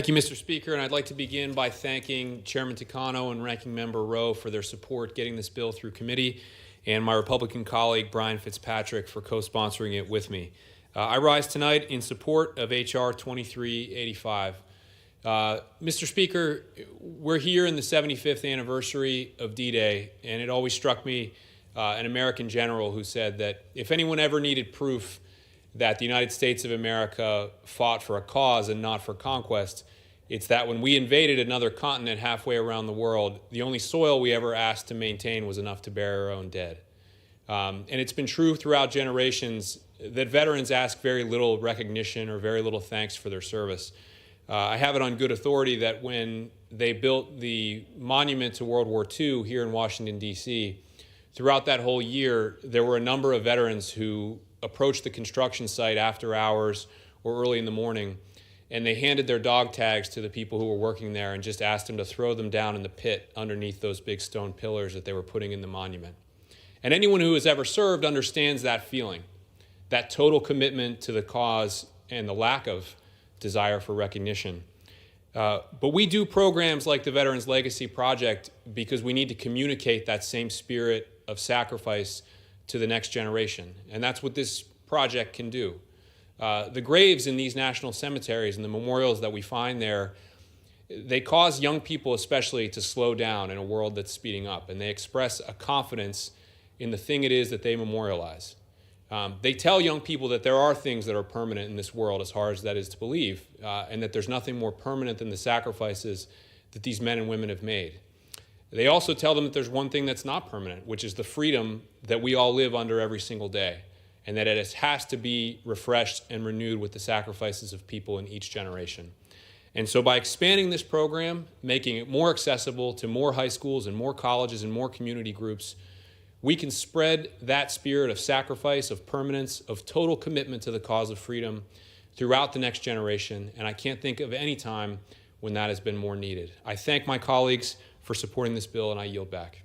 Thank you, Mr. Speaker, and I'd like to begin by thanking Chairman Takano and Ranking Member Rowe for their support getting this bill through committee, and my Republican colleague Brian Fitzpatrick for co-sponsoring it with me. I rise tonight in support of H.R. 2385. Mr. Speaker, we're here in the 75th anniversary of D-Day, and it always struck me an American general who said that if anyone ever needed proof that the United States of America fought for a cause and not for conquest, it's that when we invaded another continent halfway around the world, the only soil we ever asked to maintain was enough to bury our own dead. And it's been true throughout generations that veterans ask very little recognition or very little thanks for their service. I have it on good authority that when they built the monument to World War II here in Washington, D.C., throughout that whole year, there were a number of veterans who approached the construction site after hours or early in the morning, and they handed their dog tags to the people who were working there and just asked them to throw them down in the pit underneath those big stone pillars that they were putting in the monument. And anyone who has ever served understands that feeling, that total commitment to the cause and the lack of desire for recognition. But we do programs like the Veterans Legacy Project because we need to communicate that same spirit of sacrifice to the next generation. And that's what this project can do. The graves in these national cemeteries and the memorials that we find there, they cause young people especially to slow down in a world that's speeding up, and they express a confidence in the thing it is that they memorialize. They tell young people that there are things that are permanent in this world, as hard as that is to believe, and that there's nothing more permanent than the sacrifices that these men and women have made. They also tell them that there's one thing that's not permanent, which is the freedom that we all live under every single day, and that it has to be refreshed and renewed with the sacrifices of people in each generation. And so by expanding this program, making it more accessible to more high schools and more colleges and more community groups, we can spread that spirit of sacrifice, of permanence, of total commitment to the cause of freedom throughout the next generation, and I can't think of any time when that has been more needed. I thank my colleagues for supporting this bill, and I yield back.